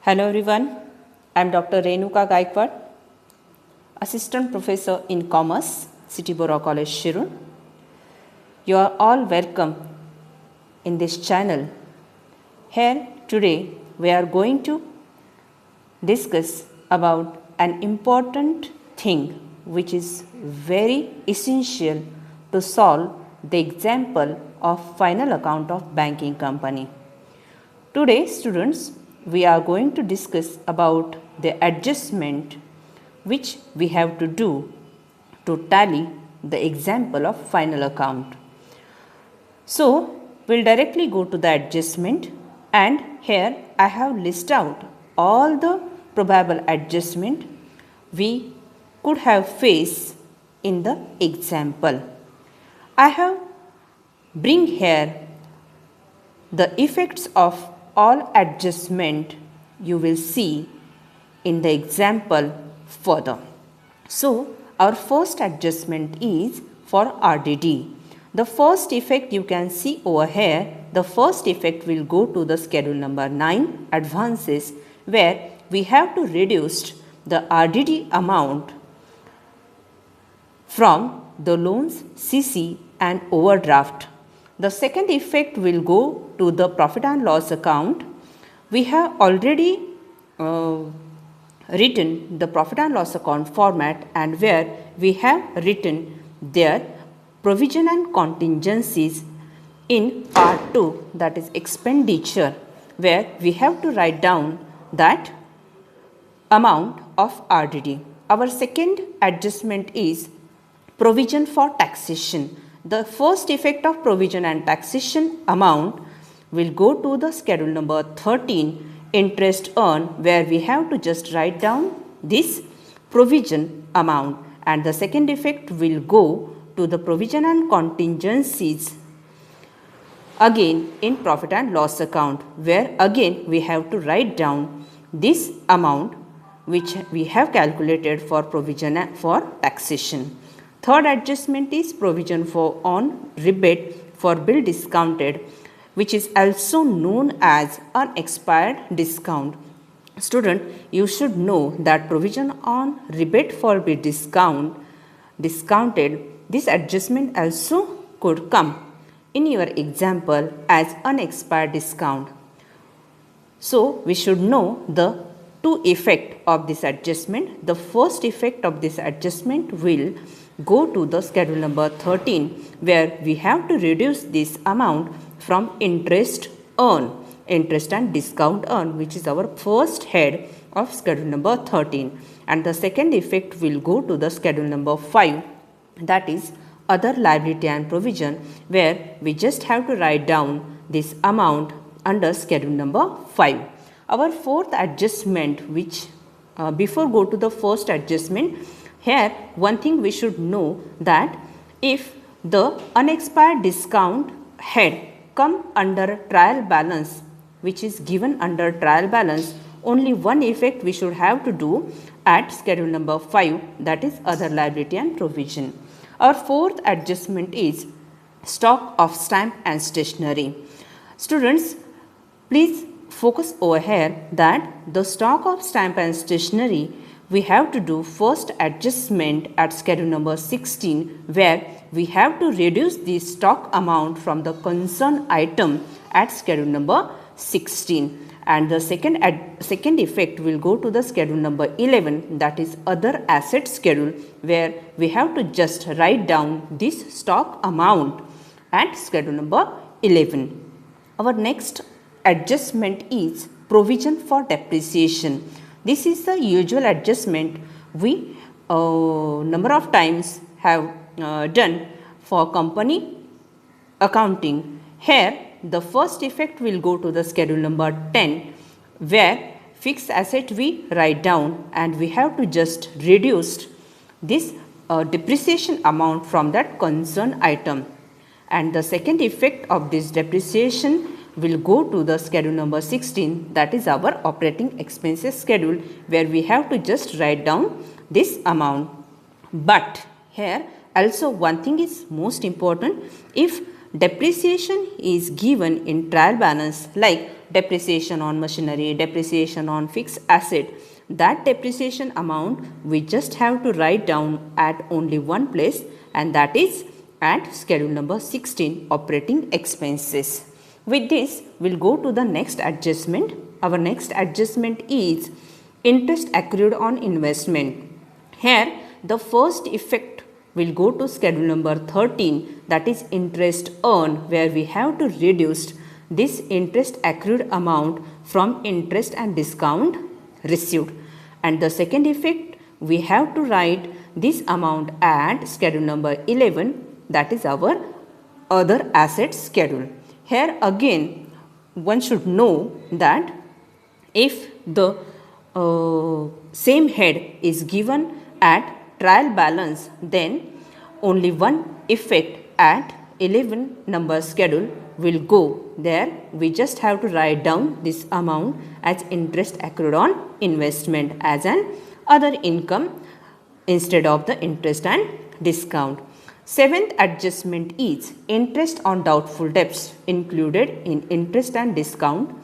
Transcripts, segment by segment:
Hello everyone, I am Dr. Renuka Gaikwad, Assistant Professor in Commerce, City Borough College, Shirun. You are all welcome in this channel. Here today we are going to discuss about an important thing which is very essential to solve the example of final account of banking company. Today students, we are going to discuss about the adjustment which we have to do to tally the example of final account. So, we'll directly go to the adjustment, and here I have listed out all the probable adjustment we could have faced in the example. I have bring here the effects of all adjustment you will see in the example further. So, our first adjustment is for RDD. The first effect you can see over here, the first effect will go to the schedule number 9 advances, where we have to reduce the RDD amount from the loans, CC and overdraft. The second effect will go to the profit and loss account. We have already written the profit and loss account format, and where we have written their provision and contingencies in part 2, that is expenditure, where we have to write down that amount of RDD. Our second adjustment is provision for taxation. The first effect of provision and taxation amount will go to the schedule number 13, interest earned, where we have to just write down this provision amount, and the second effect will go to the provision and contingencies again in profit and loss account, where again we have to write down this amount which we have calculated for provision for taxation. Third adjustment is provision for on rebate for bill discounted, which is also known as unexpired discount. Student, you should know that provision on rebate for bill discounted, this adjustment also could come in your example as unexpired discount. So, we should know the two effect of this adjustment. The first effect of this adjustment will go to the schedule number 13, where we have to reduce this amount from interest earned, interest and discount earned, which is our first head of schedule number 13. And the second effect will go to the schedule number 5, that is other liability and provision, where we just have to write down this amount under schedule number 5. Our fourth adjustment, which before go to the first adjustment, here one thing we should know that if the unexpired discount head come under trial balance, which is given under trial balance, only one effect we should have to do at schedule number 5, that is other liability and provision. Our fourth adjustment is stock of stamp and stationery. Students, please focus over here that the stock of stamp and stationery we have to do first adjustment at schedule number 16, where we have to reduce the stock amount from the concerned item at schedule number 16, and the second effect will go to the schedule number 11, that is other asset schedule, where we have to just write down this stock amount at schedule number 11. Our next adjustment is provision for depreciation. This is the usual adjustment we number of times have done for company accounting. Here the first effect will go to the schedule number 10, where fixed asset we write down, and we have to just reduce this depreciation amount from that concerned item. And the second effect of this depreciation will go to the schedule number 16, that is our operating expenses schedule, where we have to just write down this amount. But here also one thing is most important, if depreciation is given in trial balance, like depreciation on machinery, depreciation on fixed asset, that depreciation amount we just have to write down at only one place, and that is at schedule number 16, operating expenses. With this, we'll go to the next adjustment. Our next adjustment is interest accrued on investment. Here, the first effect will go to schedule number 13, that is interest earned, where we have to reduce this interest accrued amount from interest and discount received. And the second effect, we have to write this amount at schedule number 11, that is our other assets schedule. Here again, one should know that if the same head is given at trial balance, then only one effect at 11 number schedule will go. There we just have to write down this amount as interest accrued on investment as an other income instead of the interest and discount. Seventh adjustment is interest on doubtful debts included in interest and discount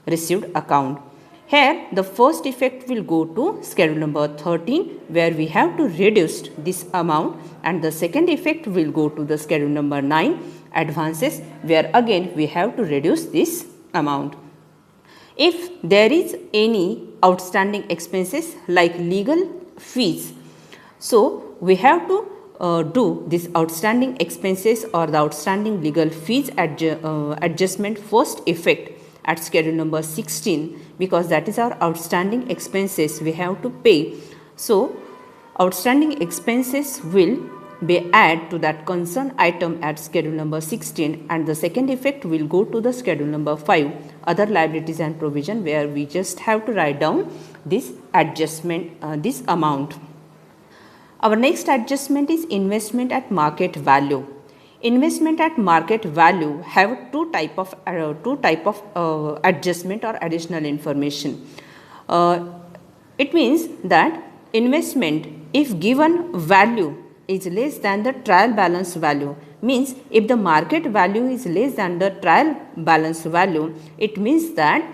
received account. Here the first effect will go to schedule number 13, where we have to reduce this amount, and the second effect will go to the schedule number 9, advances, where again we have to reduce this amount. If there is any outstanding expenses like legal fees, so we have to do this outstanding expenses or the outstanding legal fees adjustment first effect at schedule number 16, because that is our outstanding expenses we have to pay. So outstanding expenses will be added to that concerned item at schedule number 16, and the second effect will go to the schedule number 5, other liabilities and provision, where we just have to write down this adjustment, this amount. Our next adjustment is investment at market value. Investment at market value have two type of adjustment or additional information. It means that investment, if given value is less than the trial balance value, means if the market value is less than the trial balance value, it means that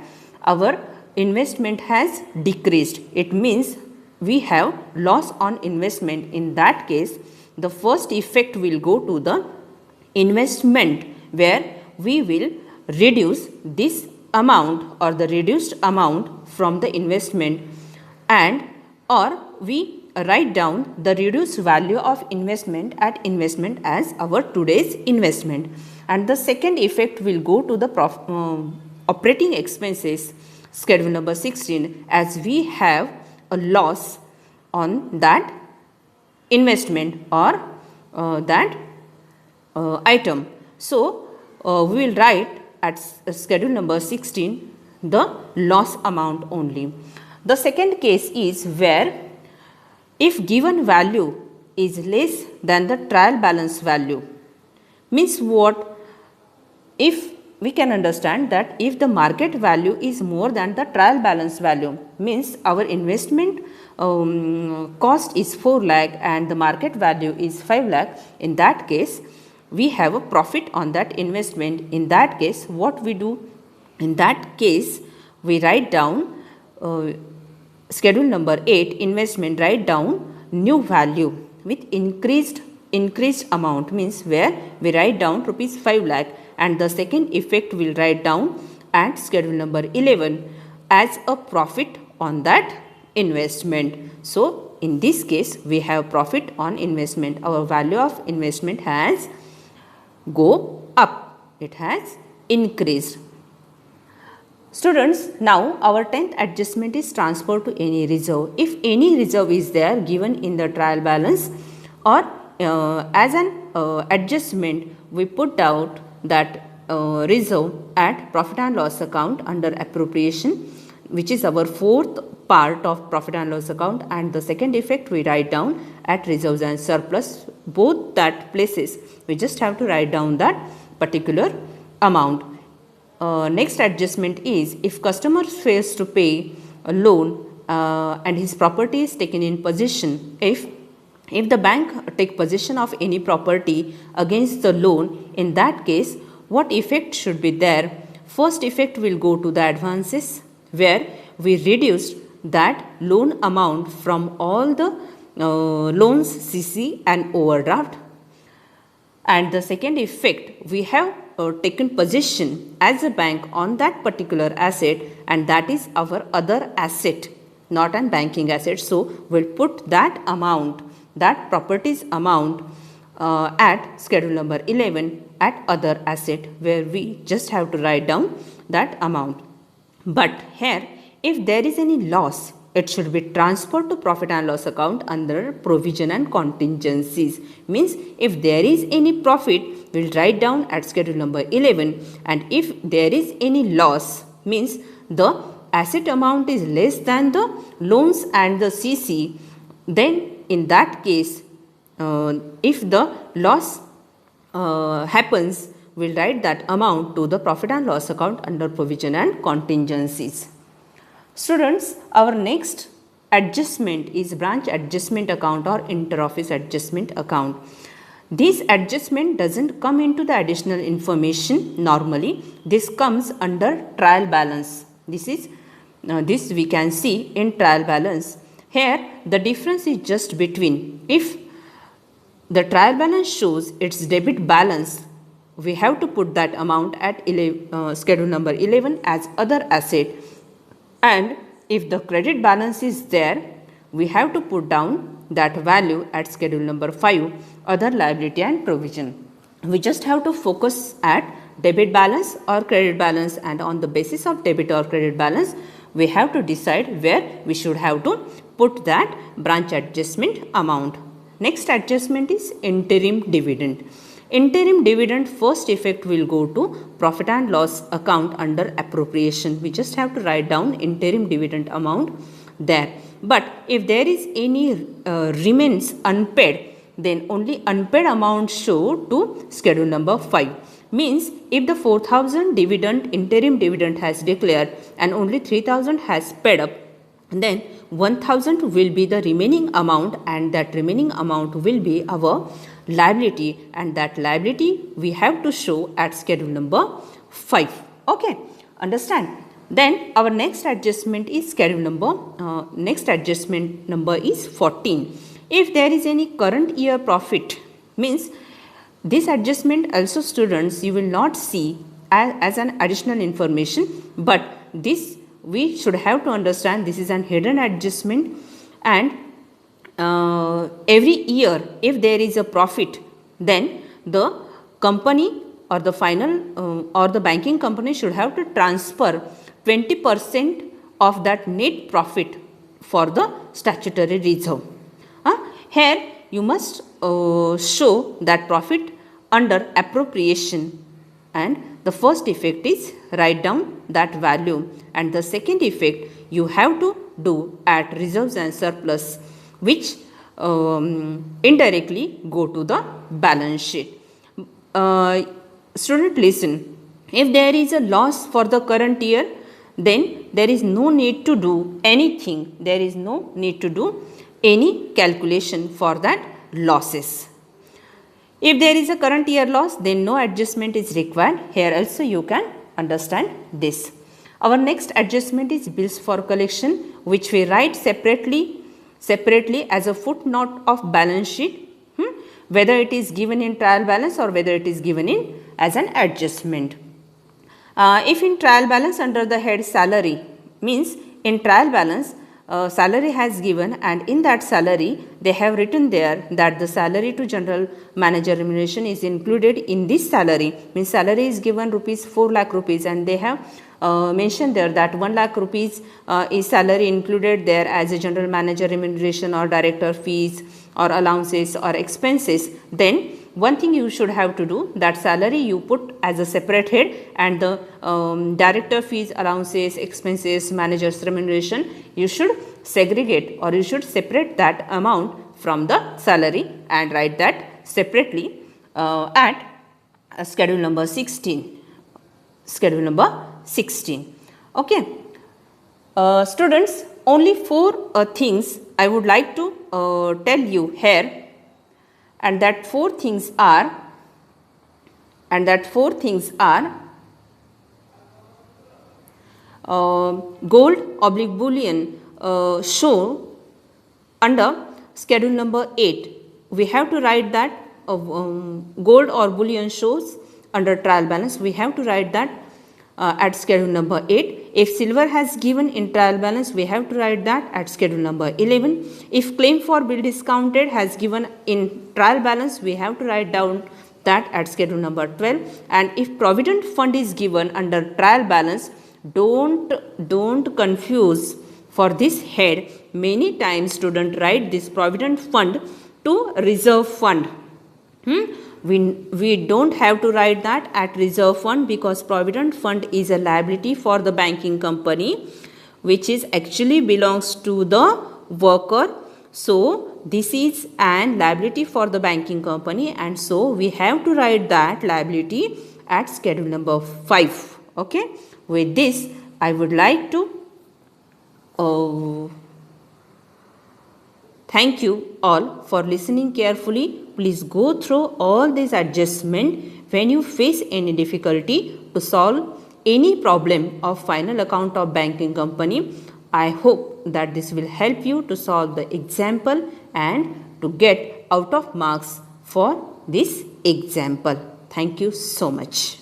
our investment has decreased. It means we have loss on investment. In that case, the first effect will go to the investment, where we will reduce this amount or the reduced amount from the investment, and or we write down the reduced value of investment at investment as our today's investment. And the second effect will go to the operating expenses schedule number 16, as we have a loss on that investment or that item. So we will write at schedule number 16 the loss amount only. The second case is where if given value is less than the trial balance value, means what? If we can understand that if the market value is more than the trial balance value, means our investment cost is 4 lakh and the market value is 5 lakh. In that case, we have a profit on that investment. In that case, what we do? In that case, we write down schedule number 8, investment, write down new value with increased amount, means where we write down rupees 5 lakh, and the second effect will write down at schedule number 11 as a profit on that investment. So in this case, we have profit on investment. Our value of investment has go up, it has increased. Students, now our 10th adjustment is transferred to any reserve. If any reserve is there given in the trial balance, or as an adjustment, we put out that reserve at profit and loss account under appropriation, which is our fourth part of profit and loss account, and the second effect we write down at reserves and surplus. Both that places we just have to write down that particular amount. Next adjustment is if customer fails to pay a loan and his property is taken in possession. If the bank take possession of any property against the loan, in that case, what effect should be there? first effect will go to the advances, where we reduced that loan amount from all the loans, CC and overdraft. And the second effect, we have taken possession as a bank on that particular asset, and that is our other asset, not an banking asset. So we'll put that amount, that properties amount at schedule number 11 at other asset, where we just have to write down that amount. But here, if there is any loss, it should be transferred to profit and loss account under provision and contingencies. Means if there is any profit, we'll write down at schedule number 11, and if there is any loss, means the asset amount is less than the loans and the CC, then in that case, if the loss happens, we'll write that amount to the profit and loss account under provision and contingencies. Students, our next adjustment is branch adjustment account or interoffice adjustment account. This adjustment doesn't come into the additional information normally. This comes under trial balance. This we can see in trial balance. Here the difference is just between, if the trial balance shows its debit balance, we have to put that amount at schedule number 11 as other asset, and if the credit balance is there, we have to put down that value at schedule number 5, other liability and provision. We just have to focus at debit balance or credit balance, and on the basis of debit or credit balance, we have to decide where we should have to put that branch adjustment amount. Next adjustment is interim dividend. Interim dividend first effect will go to profit and loss account under appropriation. We just have to write down interim dividend amount there. But if there is any remains unpaid, then only unpaid amount show to schedule number 5. Means if the 4,000 dividend, interim dividend has declared and only 3,000 has paid up, then 1,000 will be the remaining amount, and that remaining amount will be our liability, and that liability we have to show at schedule number 5. Okay, understand? Then our next adjustment is schedule number, next adjustment number is 14. If there is any current year profit, means this adjustment also, students, you will not see as an additional information, but this we should have to understand this is an hidden adjustment, and every year if there is a profit, then the company or the final or the banking company should have to transfer 20% of that net profit for the statutory reserve. Here you must show that profit under appropriation, and the first effect is write down that value, and the second effect you have to do at reserves and surplus, which indirectly go to the balance sheet. Student, listen, if there is a loss for the current year, then there is no need to do anything, there is no need to do any calculation for that losses. If there is a current year loss, then no adjustment is required. Here also you can understand this. Our next adjustment is bills for collection, which we write separately as a footnote of balance sheet, whether it is given in trial balance or whether it is given in as an adjustment. If in trial balance under the head salary, means in trial balance salary has given, and in that salary they have written there that the salary to general manager remuneration is included in this salary. Means salary is given rupees 4 lakh rupees, and they have mentioned there that 1 lakh rupees is salary included there as a general manager remuneration or director fees or allowances or expenses. Then one thing you should have to do, that salary you put as a separate head, and the director fees, allowances, expenses, manager's remuneration, you should segregate or you should separate that amount from the salary and write that separately at schedule number 16. Schedule number 16. Okay. Students, only 4 things I would like to tell you here, and that 4 things are gold oblique bullion show under schedule number 8. We have to write that gold or bullion shows under trial balance. We have to write that at schedule number 8. If silver has given in trial balance, we have to write that at schedule number 11. If claim for bill discounted has given in trial balance, we have to write down that at schedule number 12. And if provident fund is given under trial balance, don't confuse for this head. Many times student write this provident fund to reserve fund. We don't have to write that at reserve fund, because provident fund is a liability for the banking company which is actually belongs to the worker. So this is an liability for the banking company, and so we have to write that liability at schedule number 5. Okay, with this I would like to thank you all for listening carefully. Please go through all these adjustments when you face any difficulty to solve any problem of final account of banking company. I hope that this will help you to solve the example and to get out of marks for this example. Thank you so much.